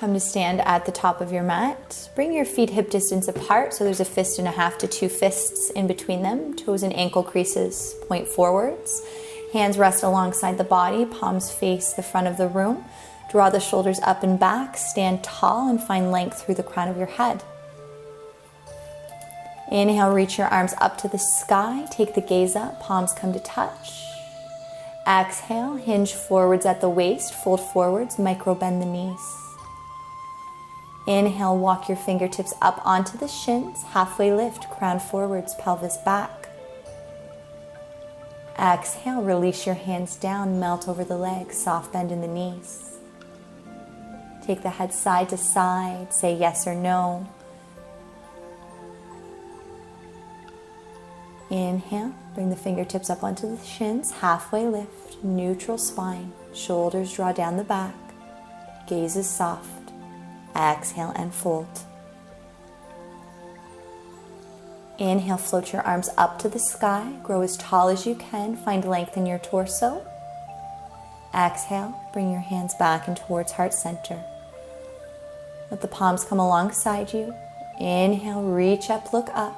Come to stand at the top of your mat. Bring your feet hip distance apart, so there's a fist and a half to 2 fists in between them. Toes and ankle creases point forwards. Hands rest alongside the body, palms face the front of the room. Draw the shoulders up and back, stand tall and find length through the crown of your head. Inhale, reach your arms up to the sky. Take the gaze up, palms come to touch. Exhale, hinge forwards at the waist, fold forwards, micro bend the knees. Inhale, walk your fingertips up onto the shins, halfway lift, crown forwards, pelvis back. Exhale, release your hands down, melt over the legs, soft bend in the knees. Take the head side to side, say yes or no. Inhale, bring the fingertips up onto the shins, halfway lift, neutral spine, shoulders draw down the back, gaze is soft. Exhale and fold. Inhale, float your arms up to the sky, grow as tall as you can, find length in your torso. Exhale, bring your hands back and towards heart center. Let the palms come alongside you. Inhale, reach up, look up.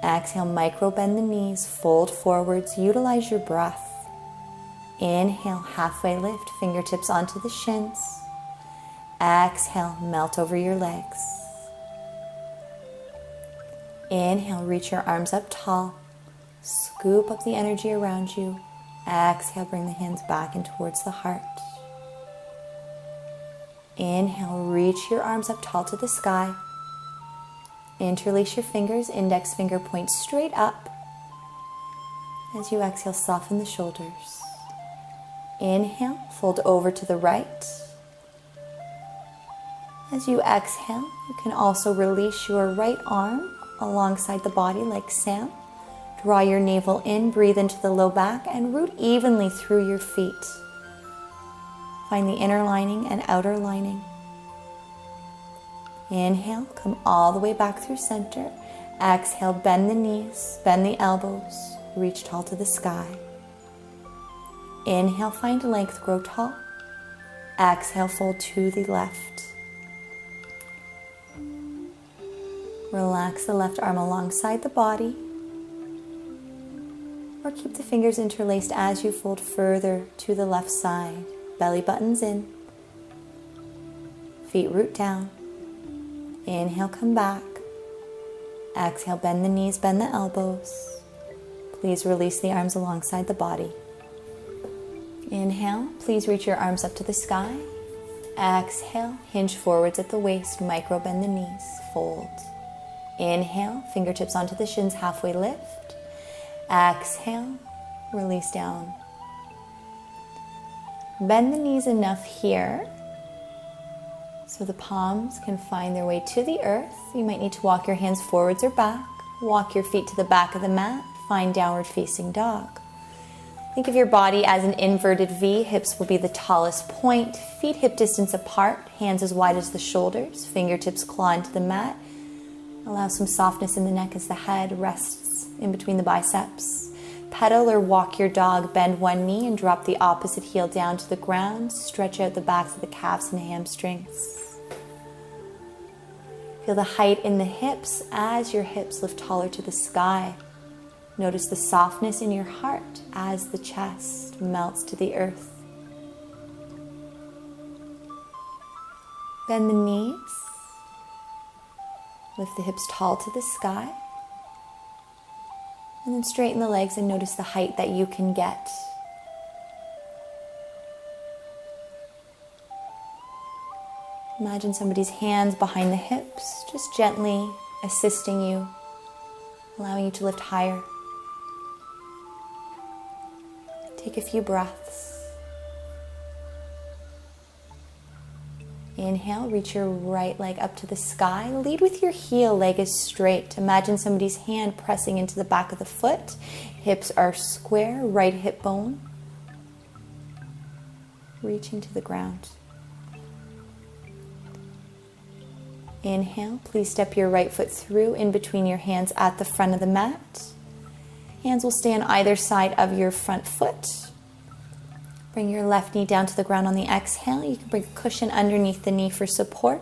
Exhale, micro bend the knees, fold forwards, utilize your breath. Inhale, halfway lift, fingertips onto the shins. Exhale, melt over your legs. Inhale, reach your arms up tall. Scoop up the energy around you. Exhale, bring the hands back and towards the heart. Inhale, reach your arms up tall to the sky. Interlace your fingers, index finger points straight up. As you exhale, soften the shoulders. Inhale, fold over to the right. As you exhale, you can also release your right arm alongside the body like Sam. Draw your navel in, breathe into the low back, and root evenly through your feet. Find the inner lining and outer lining. Inhale, come all the way back through center. Exhale, bend the knees, bend the elbows, reach tall to the sky. Inhale, find length, grow tall. Exhale, fold to the left. Relax the left arm alongside the body, or keep the fingers interlaced as you fold further to the left side. Belly buttons in, feet root down. Inhale, come back. Exhale, bend the knees, bend the elbows. Please release the arms alongside the body. Inhale, please reach your arms up to the sky. Exhale, hinge forwards at the waist, micro bend the knees, fold. Inhale, fingertips onto the shins, halfway lift. Exhale, release down. Bend the knees enough here so the palms can find their way to the earth. You might need to walk your hands forwards or back. Walk your feet to the back of the mat. Find downward facing dog. Think of your body as an inverted V. Hips will be the tallest point. Feet hip distance apart. Hands as wide as the shoulders. Fingertips claw into the mat. Allow some softness in the neck as the head rests in between the biceps. Pedal or walk your dog. Bend one knee and drop the opposite heel down to the ground. Stretch out the backs of the calves and hamstrings. Feel the height in the hips as your hips lift taller to the sky. Notice the softness in your heart as the chest melts to the earth. Bend the knees. Lift the hips tall to the sky. And then straighten the legs and notice the height that you can get. Imagine somebody's hands behind the hips, just gently assisting you, allowing you to lift higher. Take a few breaths. Inhale, reach your right leg up to the sky. Lead with your heel, leg is straight. Imagine somebody's hand pressing into the back of the foot. Hips are square, right hip bone reaching to the ground. Inhale, please step your right foot through in between your hands at the front of the mat. Hands will stay on either side of your front foot. Bring your left knee down to the ground on the exhale. You can bring a cushion underneath the knee for support.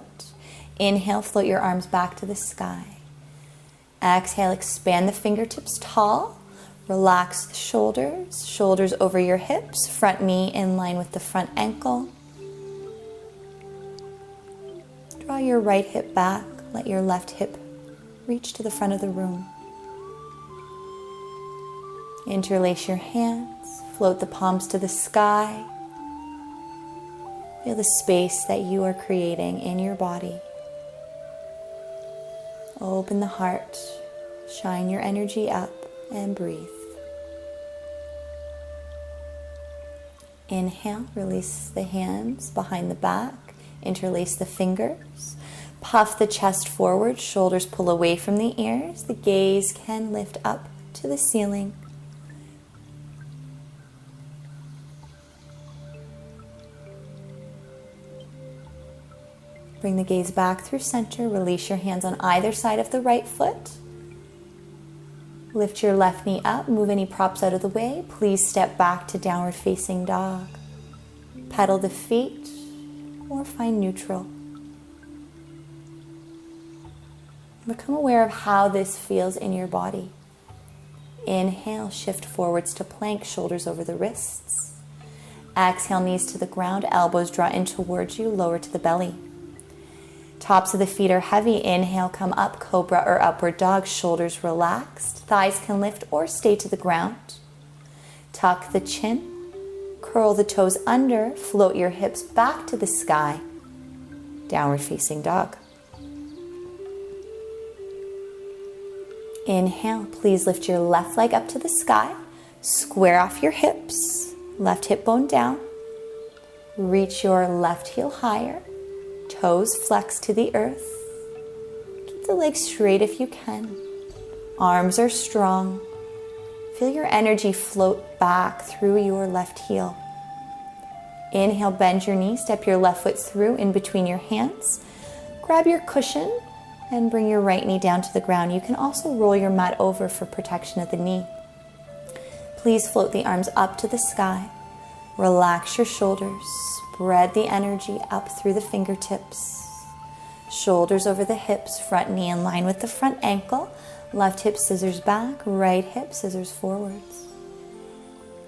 Inhale, float your arms back to the sky. Exhale, expand the fingertips tall. Relax the shoulders, shoulders over your hips, front knee in line with the front ankle. Draw your right hip back, let your left hip reach to the front of the room. Interlace your hands, float the palms to the sky. Feel the space that you are creating in your body. Open the heart, shine your energy up, and breathe. Inhale, release the hands behind the back, interlace the fingers, puff the chest forward, shoulders pull away from the ears, the gaze can lift up to the ceiling. Bring the gaze back through center, release your hands on either side of the right foot. Lift your left knee up, move any props out of the way. Please step back to downward facing dog. Pedal the feet or find neutral. Become aware of how this feels in your body. Inhale, shift forwards to plank, shoulders over the wrists. Exhale, knees to the ground, elbows draw in towards you, lower to the belly. Tops of the feet are heavy. Inhale, come up, cobra or upward dog, shoulders relaxed. Thighs can lift or stay to the ground. Tuck the chin, curl the toes under, float your hips back to the sky. Downward facing dog. Inhale, please lift your left leg up to the sky. Square off your hips, left hip bone down. Reach your left heel higher. Toes flex to the earth. Keep the legs straight if you can. Arms are strong. Feel your energy float back through your left heel. Inhale, bend your knee, step your left foot through in between your hands. Grab your cushion and bring your right knee down to the ground. You can also roll your mat over for protection of the knee. Please float the arms up to the sky. Relax your shoulders. Spread the energy up through the fingertips. Shoulders over the hips, front knee in line with the front ankle. Left hip scissors back, right hip scissors forwards.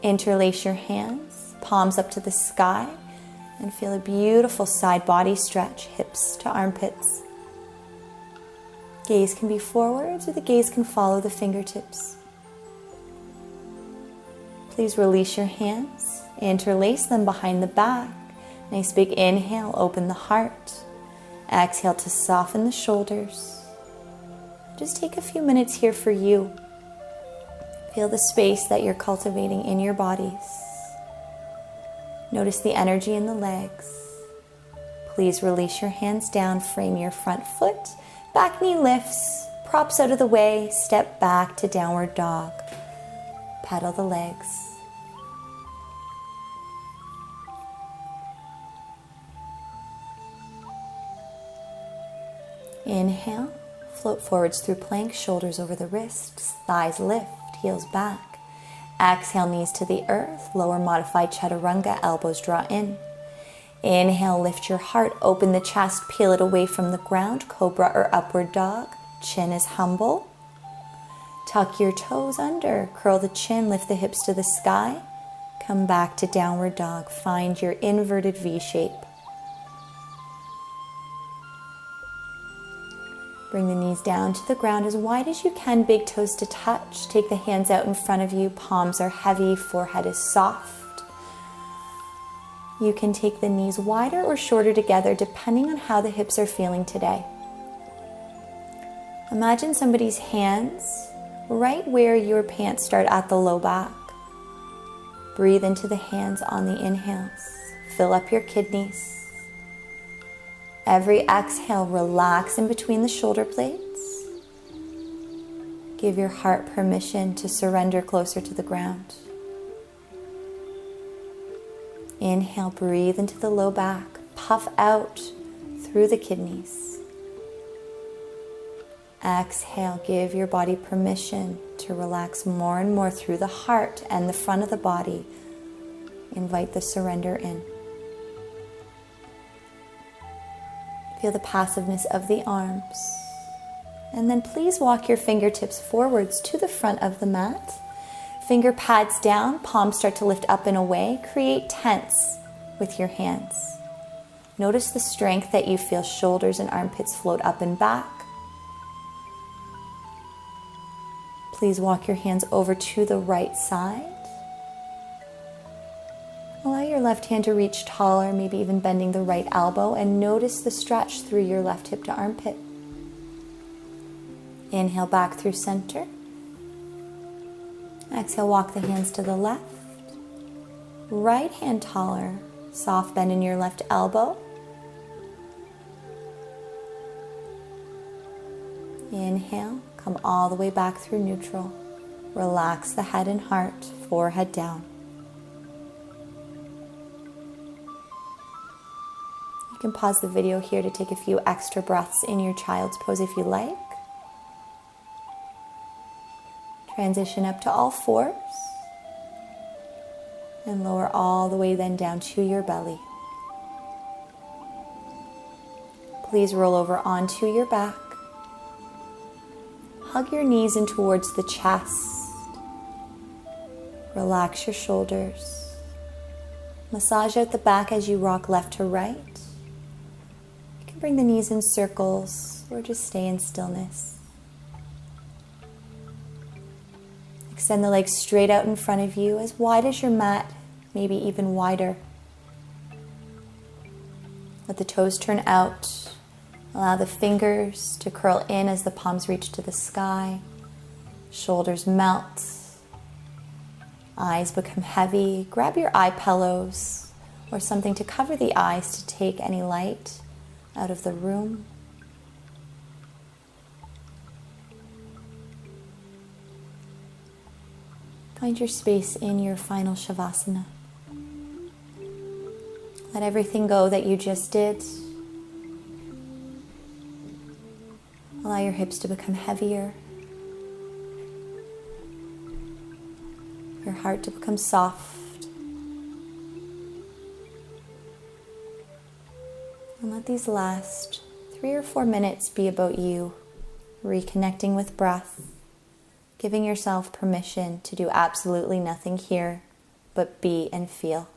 Interlace your hands, palms up to the sky, and feel a beautiful side body stretch, hips to armpits. Gaze can be forwards or the gaze can follow the fingertips. Please release your hands, interlace them behind the back. Nice big inhale, open the heart. Exhale to soften the shoulders. Just take a few minutes here for you. Feel the space that you're cultivating in your bodies. Notice the energy in the legs. Please release your hands down, frame your front foot. Back knee lifts, props out of the way, step back to downward dog. Pedal the legs. Inhale, float forwards through plank, shoulders over the wrists, thighs lift, heels back. Exhale, knees to the earth, lower modified chaturanga, elbows draw in. Inhale, lift your heart, open the chest, peel it away from the ground, cobra or upward dog. Chin is humble. Tuck your toes under, curl the chin, lift the hips to the sky. Come back to downward dog, find your inverted V shape. Bring the knees down to the ground as wide as you can, big toes to touch. Take the hands out in front of you, palms are heavy, forehead is soft. You can take the knees wider or shorter together depending on how the hips are feeling today. Imagine somebody's hands right where your pants start at the low back. Breathe into the hands on the inhales. Fill up your kidneys. Every exhale, relax in between the shoulder blades. Give your heart permission to surrender closer to the ground. Inhale, breathe into the low back. Puff out through the kidneys. Exhale, give your body permission to relax more and more through the heart and the front of the body. Invite the surrender in. Feel the passiveness of the arms. And then please walk your fingertips forwards to the front of the mat. Finger pads down, palms start to lift up and away. Create tense with your hands. Notice the strength that you feel. Shoulders and armpits float up and back. Please walk your hands over to the right side. Allow your left hand to reach taller, maybe even bending the right elbow, and notice the stretch through your left hip to armpit. Inhale back through center. Exhale, walk the hands to the left. Right hand taller, soft bend in your left elbow. Inhale, come all the way back through neutral. Relax the head and heart, forehead down. You can pause the video here to take a few extra breaths in your child's pose if you like. Transition up to all fours. And lower all the way then down to your belly. Please roll over onto your back. Hug your knees in towards the chest. Relax your shoulders. Massage out the back as you rock left to right. You can bring the knees in circles or just stay in stillness. Extend the legs straight out in front of you, as wide as your mat, maybe even wider. Let the toes turn out. Allow the fingers to curl in as the palms reach to the sky. Shoulders melt. Eyes become heavy. Grab your eye pillows or something to cover the eyes to take any light out of the room. Find your space in your final Shavasana. Let everything go that you just did. Allow your hips to become heavier. Your heart to become soft. And let these last 3 or 4 minutes be about you, reconnecting with breath, giving yourself permission to do absolutely nothing here but be and feel.